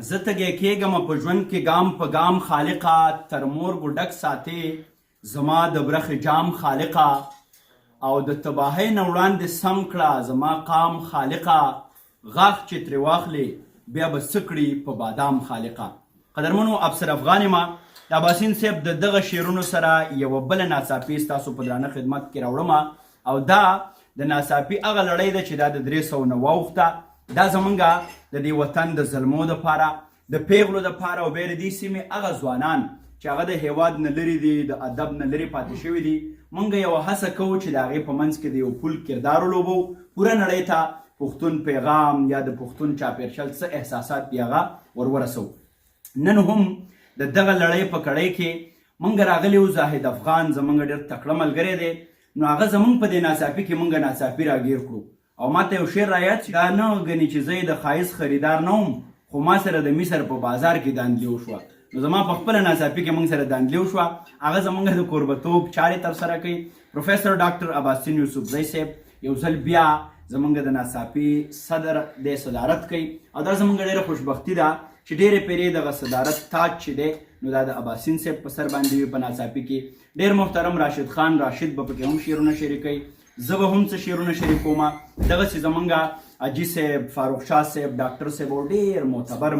زه تږی کېږم په ژوند کې ګام په ګام خالقه، تر مورګو ډک ساتې زما د برخې جام خالقه، او د تباهۍ نه وړاندې سم کړه زما قام خالقه، غاښ چې ترې واخلې بیا به څه کړي په بادام خالقه. قدرمنو افسر افغان ما د اباسین صاحب د دغه شعرونو سره یوه بله ناڅاپي ستاسو په درانه خدمت کې راوړم، او دا د ناڅاپي هغه لړۍ ده چې دا د 300 نه واوښته. دا زمونږ د دې وطن د ظلمو دپاره، د پیغلو دپاره، او بیا د دې سیمې هغه ځوانان چې هغه د هیواد نه لرې دي، د ادب نه لرې پاتې شوي دي، مونږ یوه هڅه کوو چې د هغې په منځ کې د یو پول کردار ولوبو، پوره نړۍ ته پښتون پیغام یا د پښتون چاپېرشل څه احساسات دي هغه ورسوو. نن هم د دغه لړۍ په کړۍ کې مونږ راغلي وو. زاهد افغان زمونږ ډېر تکړه ملګری دی، نو هغه زمونږ په دې ناڅاپي کې مونږ ناڅاپي راګیر کړو، او ما ته یو شعر رایاد چې دا نه ګني چې زه د ښایست خریدار نه وم، خو ما سره د مصر په بازار کې داندلي وشوه. نو زما په خپله ناڅاپي کې موږ سره داندلي وشوه. هغه زموږ د کوربتوب چارې ترسره کوي. پروفیسر ډاکټر اباسین یوسفزی صاحب یو ځل بیا زموږ د ناڅاپي صدر د صدارت کوي، او دا زموږ ډېره خوشبختي ده چې ډېرې پیرې دغه صدارت تاج چې دی نو دا د اباسین صاحب په سر باندې وي. په ناڅاپي کې ډېر محترم راشد خان راشد به پکې هم شعرونه شریکوي، زه به هم څه شعرونه شریکوم. دغسې زمونږ اجي صاحب، فاروق شاه صاحب، ډاکټر صاحب او ډېر معتبر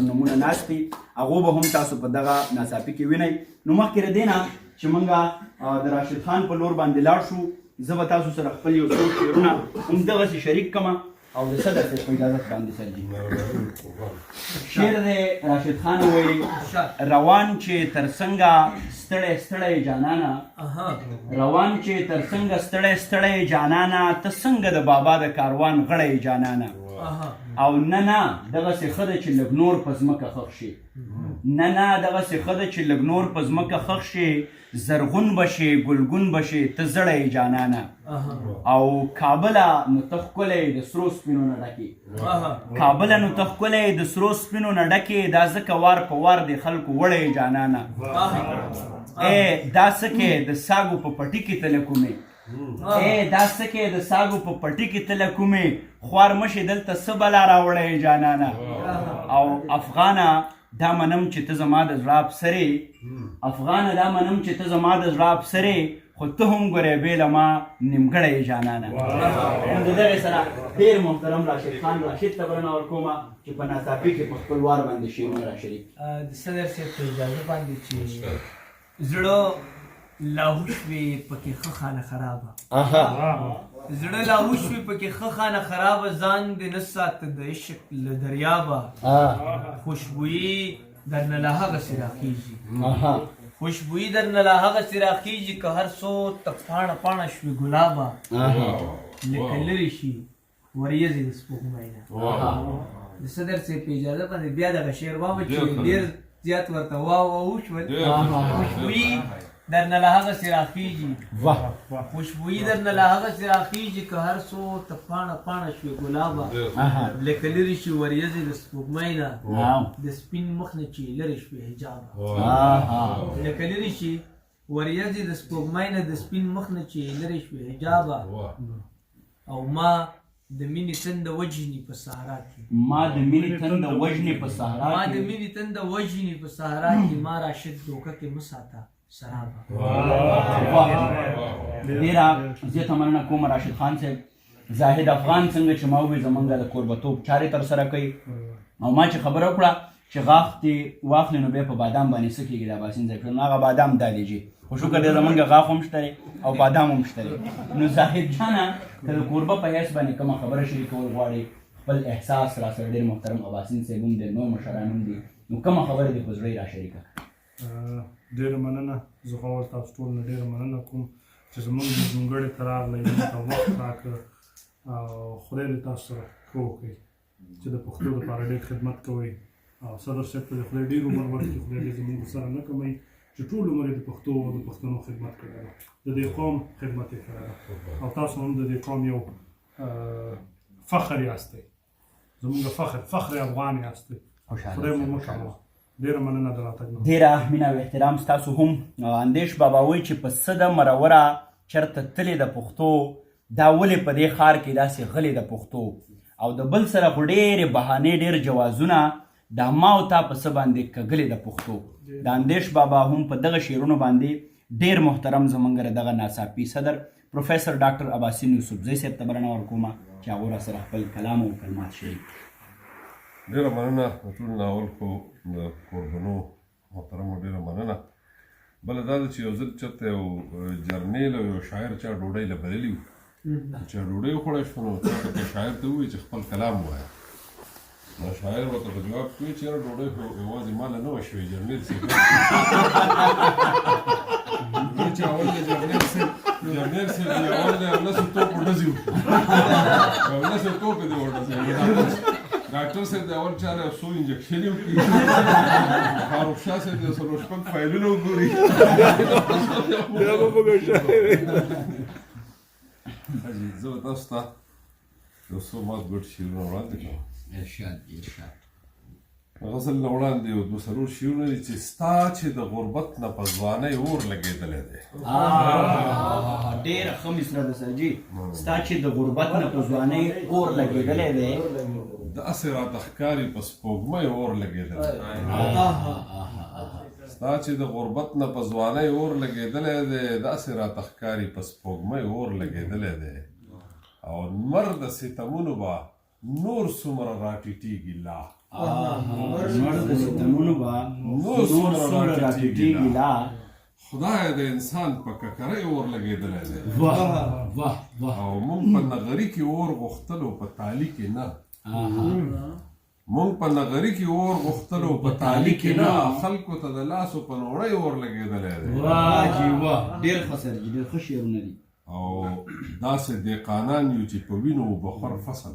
نومونه ناست دي، هغو به هم تاسو په دغه ناڅاپي کې وینئ. نو مخکې له دې نه چې موږ د راشد خان په لور باندې لاړ شو، زه به تاسو سره خپل یو څو شعرونه هم دغسې شریک کړم، او د صدر صاحب په اجازت باندې سرجي شعر دی. راشد خان وویل: روان چې تر څنګه ستړی ستړی جانانه، روان چې تر څنګه ستړی ستړی جانانه، ته څنګه د بابا د کاروان غړی جانانه، او نه دغسې ښه ده چې لږ نور په ځمکه ښخ شي، نه دغسې ښه ده چې لږ نور په ځمکه ښخ شي، زرغون به شي ګلګون به شي ته زړی جانانه، او کابله نو ته ښکلی د سرو سپینو نه ډکې، کابله نو ته ښکلی د سرو سپینو نه ډکې، دا ځکه وار په وار د خلکو وړی جانانه، دا څه کې د ساګو په پټي کې ته لکومې، دا څه کې د ساګو په پټي کې ته لکومې، خوار مشې دلته څه بلا راوړی جانانه، او افغانه دا منم چې ته زما د زړه افسرې، افغانه دا منم چې ته زما د زړه افسرې، خو ته هم ګورې بې له ما نیمګړی جانانه. د دغې سره ډېر محترم راشد خان راشد ته بلنه ورکوم چې په ناڅاپي کې په خپل وار باندې شعرونه راشریک. د صدر صاحب په اجازه باندې چې زړه لاهوش وي پکې ښه خانه خرابه، زړه لاهوش وي پکې ښه خانه خرابه، ځان دې نه ساته د عشق له دریابه، خوشبویي درنه له هغسې راخیږي، خوشبویي درنه له هغسې راخیږي که هر څو ته پاڼه پاڼه شوې ګلابه، لکه لرې شي وریځې د سپوږمۍ نه. د صدر صاحب په اجازه باندې بیا دغه شعر واورئ چې ډېر زیات ورته وشول. خوشبویي درنه له هغسې راخیږي، خوشبویي درنه له هغسې راخیږي که هر څو ته پاڼه پاڼه شوې ګلابه، لکه لرې شي وریځې د سپوږمۍ نه، د سپین مخ نه چې لرې شوې حجابه، لکه لرې شي وریځې د سپوږمۍ نه، د سپین مخ نه چې لرې شوې حجابه، او ما د مینې تنده وجنې په صحرا کې، ما د مینې تنده وجنې په صحرا کې، ما د مینې تنده وجنې په صحرا کې، ما راشد دوکه کې مه ساته سرابه. ډېره زیاته مننه کوم راشد خان صاحب. زاهد افغان څنګه چې ما وویل زمونږ د کوربتوب چارې ترسره کوي، او ما چې خبره وکړه چې غاښ دې واخلې نو بیا په بادام باندې څه کېږي د اباسین صاحب، نو هغه بادام دا دی جي، خو شکر دی زمونږ غاښ هم شته او بادام هم شته. نو زاهد جانه که د کوربه په حیث باندې کومه خبره شریکول غواړې، خپل احساس راسره ډېر محترم اباسین صاحب هم دی، نور مشران هم دي، نو کومه خبره دې په زړه یې راشریکه. ډېره مننه. زه خو اول تاسو ټول نه ډېره مننه کوم چې زموږ ځونګړې ته راغلی، موږ ته وخت راکړه، او خدای دې تاسو سره ښه وکړي چې د پښتو دپاره ډېر خدمت کوئ، او صدر صاحب ته د خدای ډېر عمر ورکړي، خدای دې زموږ سره نه کموي چې ټول عمر یې د پښتو او د پښتنو خدمت کړی ده، د دې قوم خدمت یې کړی ده، او تاسو هم د دې قوم یو فخر یاستئ، زموږ فخر افغان یاستئ، خدای مو مکمل. ډېره مننه د راتګ نه. ډېره مینه او احترام ستاسو هم. اندیش بابا وایي چې په سده مروره چېرته تلې د پښتو، دا ولې په دې ښار کې داسې غلې د پښتو، او د بل سره خو ډېرې بهانې ډېر جوازونه دا ما او تا په څه باندې کږلې د پښتو د اندیش بابا هم په دغه شعرونو باندې ډېر محترم زموږ دغه ناڅاپي صدر پروفیسر ډاکټر اباسین یوسفزی صاحب ته بلنه ورکومه چې هغو راسره خپل کلام او کلمات شریک ډېره مننه د ټول ناول خو د کوربنو محترمو ډېره مننه. بله دا ده چې یو ځل چېرته یو جرنیل او یو شاعر چا ډوډۍ له بللي وو چې ډوډۍ وخوړی شوه نو چېرته شاعر ته ووایي چې خپل کلام ووایه. نو شاعر ورته په جواب کې وایي چې یاره ډوډۍ خو یوازې ما له نه وه شوې جرنیل صاحب چې اول د جرنیل صاحب اول د اولسو توپ ورډزي وو اولسو توپ دې ورډزي ډاکټر صاحب د اول چا له څو انجکشنې وکړي فاروق شاه صاحب د څلور شپږ فایلونه وګوري بیا به موږ شاعر حاجي زه به تاسو ته یو څو مات ګډ شعرونه وړاندې کړم. ارشاد غزل نه وړاندې یو دوه څلور شعرونه دي چې ستا چې د غربت نه په ځوانۍ اور لګېدلی دی. ډېره ښه مصره ده سرجي. ستا چې د غربت نه په ځوانۍ اور لګېدلی دی داسې راته ښکاري په سپوږمۍ اور لګېدلی دی. ستا چې د غربت نه په ځوانۍ اور لګېدلی دی داسې راته ښکاري په سپوږمۍ اور لګېدلی دی او لمر د ستمونو به نور څومره راټیټېږي لا لمر د ستمونو به نور څومره راټیټېږي لا خدای د انسان په ککرۍ اور لګېدلی دی او موږ په نغري کې اور غوښتلو په تالي کې نه موږ په نغري کې اور غوښتلو په تالي کې نه خلکو ته د لاسو په نوړۍ اور لګېدلی دی. واه جي واه ډېر ښه سرجي ډېر ښه شعرونه دي. او داسې دهقانان یو چې په وینو بخور فصل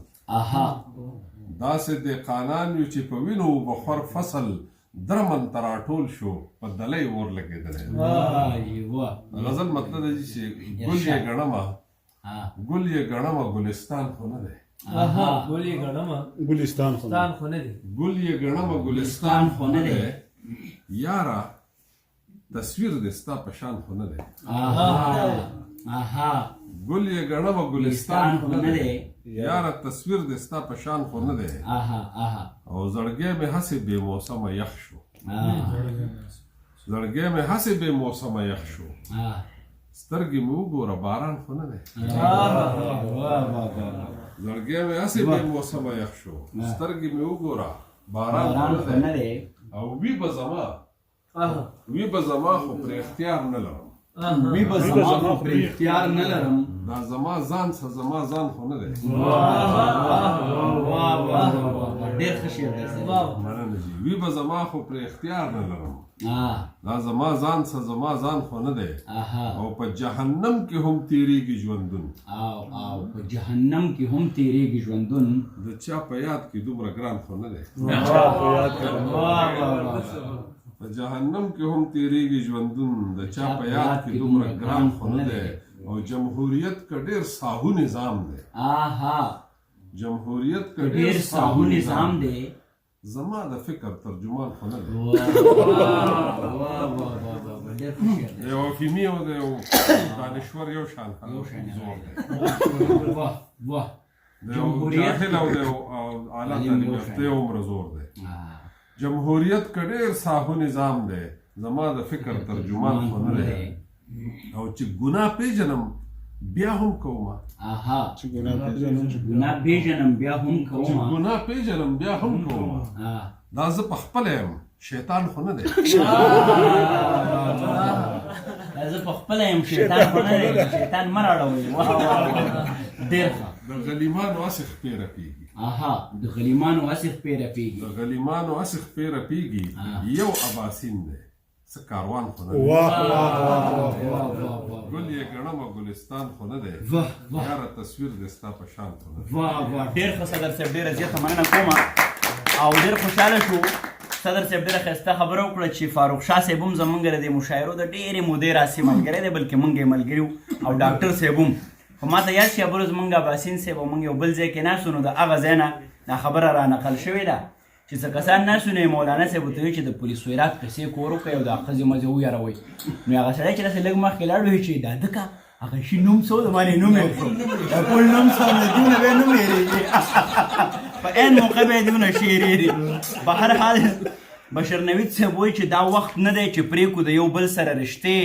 داسې دهقانان یو چې په وینو بخور فصل درمن ته راټول شو په دلۍ اور لګېدلی دی. غزل مطلب دی چې ګل یې ګڼمه ګل یې ګڼمه ګلستان خو نه دی. ګل یې ګڼمه ګلستان خو نه دی. ګل یې ګڼمه ګلستان خو نه دی یاره تصویر دې ستا په شان خو نه دی. ګل یې ګڼمه ګلستان خو نه دی یاره تصویر دې ستا په شان خو نه دی او زړګی مې هسې بې موسمه یخ شو زړګی مې هسې بې موسمه یخ شو سترګې مې وګوره باران خو نه دی. زړګی مې هسې بې موسمه یخ شو سترګې مې وګوره باران خو نه دی او وی به زما خو پر اختیار نه لرم وی به زما خو پر اختیار نه لرم دا زما ځان څه زما ځان خو نه دی. ډېر ښه شعر دی. مننه جي. وی به زما خو پر اختیار نه لرم دا زما ځان څه زما ځان خو نه دی او په جهنم کې هم تیریږي ژوندون او په جهنم کې هم تیریږي ژوندون د چا په یاد کې دومره ګران خو نه دی. په جهنم کې هم تیریږي ژوندون د چا په یاد کې دومره ګران خو نه دی او جمهوریت که ډېر ساهو نظام دی جمهوریت که ډېر ساهو نظام دی زما د فکر ترجمان خو نه دی. یو افیمي او د یو دانشور یو شان زور دی د یو جاهل او د یو اعلی تعلیم یافته عمر زور دی. جمهوریت که ډېر ساهو نظام دی زما د فکر ترجمان خو نه دی او چې ګناه پیژنم بیا هم کومه چې ګناه پیژنم بیا هم کومه دا زه په خپله یم شیطان خو نه دی. زه په خپله یم شیطان خو نه دی شیطان مه راړوئ. ډېر ښه. د غلیمانو هسې خپې رپېږي د غلیمانو هسې خپې رپېږي یو اباسین دی څه کاروان خو نه دی. ګل یې ګڼمه ګلستان خو نه دی یاره تصویر دې ستا په شان خو نه دی. ډېر ښه صدر صاحب ډېره زیاته مننه کومه او ډېر خوشحاله شو. صدر صاحب ډېره ښایسته خبره وکړه چې فاروق شاه صاحب هم زموږ د دې مشاعرو د ډېرې مودې راسې ملګری دی بلکې موږ یې ملګري او ډاکټر صاحب هم خو ما ته یاد شي ابروز زموږ اباسین صاحب او موږ یو بل ځای کې ناستو نو د هغه ځای نه دا خبره را نقل شوې ده چې څه کسان ناستو نو مولانا صاحب ورته وایي چې د پولیس ویرات قصې کور وکړئ او دا ښځې مځې ویاروئ نو هغه سړی چې داسې لږ مخکې لاړ وایي چې دا ده که هغه شي نوم څه و د باندې نوم یې کړو د پل نوم څه و د دونه به یې نوم هېرېږي په عین موقع به یې دونه شی هېرېږي په هر حال بشر نوید صاحب وایي چې دا وخت نه دی چې پرېږدو د یو بل سره رشتې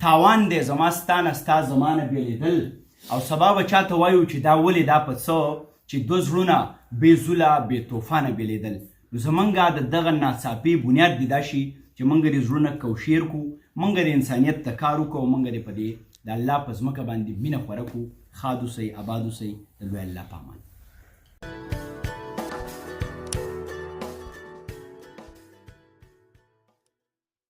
تاوان دی زما ستا نه ستا زما نه بېلېدل او سبا به چاته وایو چې دا ولې دا په څه چې دوه زړونه بې زوله بې طوفانه بېلېدل نو زمونږ د دغه ناڅاپي بنیاد دې دا شي چې مونږ دې زړونه کوشیر کړو مونږ د انسانیت ته کار وکړو مونږ دې په دې د الله په ځمکه باندې مینه خوره کړو ښاد اوسئ آباد اوسئ د لوی الله په امان